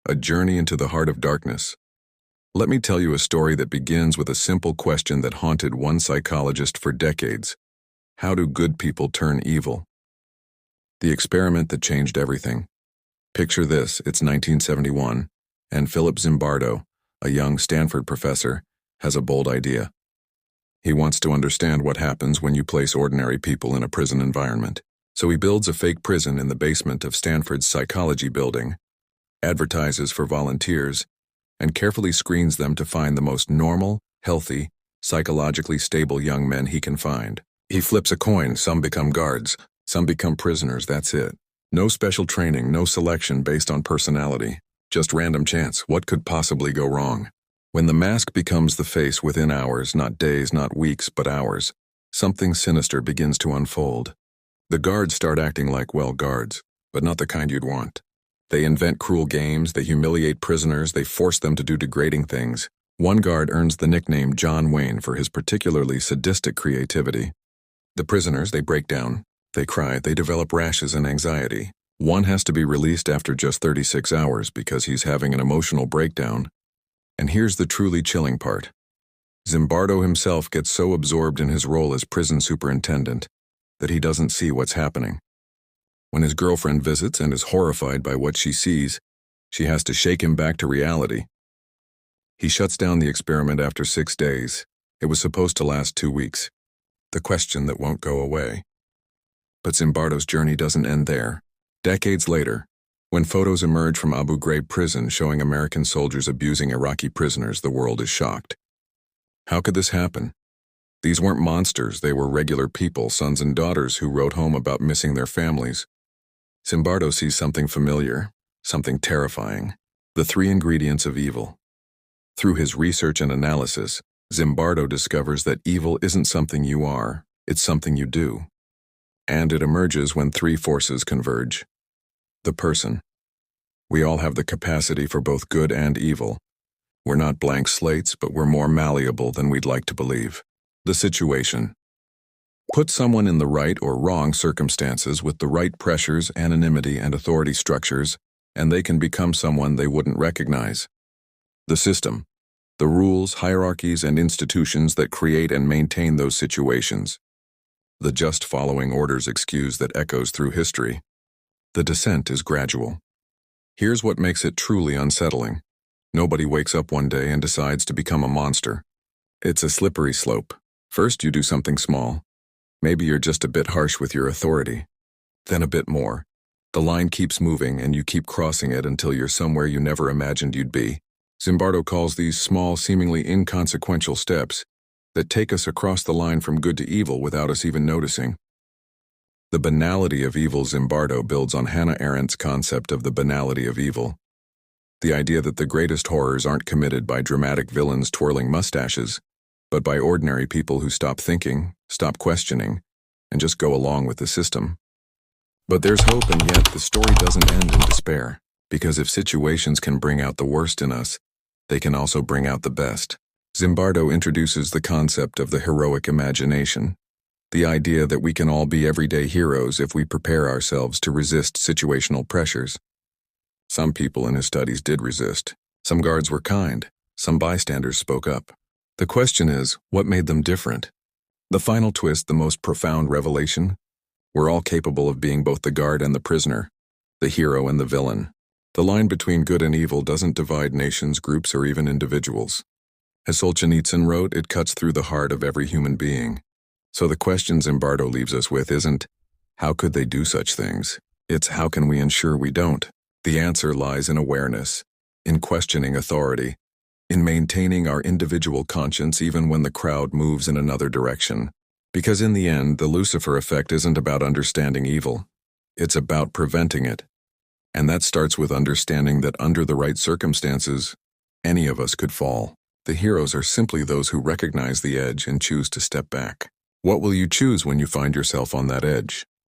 a journey into the heart of darkness. Let me tell you a story that begins with a simple question that haunted one psychologist for decades. How do good people turn evil? The experiment that changed everything. Picture this, it's 1971, and Philip Zimbardo, a young Stanford professor, has a bold idea. He wants to understand what happens when you place ordinary people in a prison environment. So he builds a fake prison in the basement of Stanford's psychology building, advertises for volunteers, and carefully screens them to find the most normal, healthy, psychologically stable young men he can find. He flips a coin, some become guards, some become prisoners, that's it. No special training, no selection based on personality, just random chance. What could possibly go wrong? When the mask becomes the face within hours, not days, not weeks, but hours, something sinister begins to unfold. The guards start acting like, well, guards, but not the kind you'd want. They invent cruel games, they humiliate prisoners, they force them to do degrading things. One guard earns the nickname John Wayne for his particularly sadistic creativity. The prisoners, they break down, they cry, they develop rashes and anxiety. One has to be released after just 36 hours because he's having an emotional breakdown. And here's the truly chilling part. Zimbardo himself gets so absorbed in his role as prison superintendent that he doesn't see what's happening. When his girlfriend visits and is horrified by what she sees, she has to shake him back to reality. He shuts down the experiment after 6 days. It was supposed to last 2 weeks. The question that won't go away. But Zimbardo's journey doesn't end there. Decades later, when photos emerge from Abu Ghraib prison showing American soldiers abusing Iraqi prisoners, the world is shocked. How could this happen? These weren't monsters, they were regular people, sons and daughters who wrote home about missing their families. Zimbardo sees something familiar, something terrifying, the 3 ingredients of evil. Through his research and analysis, Zimbardo discovers that evil isn't something you are, it's something you do. And it emerges when 3 forces converge. The person. We all have the capacity for both good and evil. We're not blank slates, but we're more malleable than we'd like to believe. The situation. Put someone in the right or wrong circumstances with the right pressures, anonymity, and authority structures, and they can become someone they wouldn't recognize. The system. The rules, hierarchies, and institutions that create and maintain those situations. The just following orders excuse that echoes through history. The descent is gradual. Here's what makes it truly unsettling. Nobody wakes up one day and decides to become a monster. It's a slippery slope. First you do something small. Maybe you're just a bit harsh with your authority. Then a bit more. The line keeps moving and you keep crossing it until you're somewhere you never imagined you'd be. Zimbardo calls these small, seemingly inconsequential steps that take us across the line from good to evil without us even noticing. The banality of evil. Zimbardo builds on Hannah Arendt's concept of the banality of evil. The idea that the greatest horrors aren't committed by dramatic villains twirling mustaches, but by ordinary people who stop thinking, stop questioning, and just go along with the system. But there's hope, and yet the story doesn't end in despair, because if situations can bring out the worst in us, they can also bring out the best. Zimbardo introduces the concept of the heroic imagination, the idea that we can all be everyday heroes if we prepare ourselves to resist situational pressures. Some people in his studies did resist. Some guards were kind. Some bystanders spoke up. The question is, what made them different? The final twist, the most profound revelation? We're all capable of being both the guard and the prisoner, the hero and the villain. The line between good and evil doesn't divide nations, groups, or even individuals. As Solzhenitsyn wrote, it cuts through the heart of every human being. So the question Zimbardo leaves us with isn't, how could they do such things? It's, how can we ensure we don't? The answer lies in awareness, in questioning authority, in maintaining our individual conscience even when the crowd moves in another direction. Because in the end, the Lucifer effect isn't about understanding evil. It's about preventing it. And that starts with understanding that under the right circumstances, any of us could fall. The heroes are simply those who recognize the edge and choose to step back. What will you choose when you find yourself on that edge?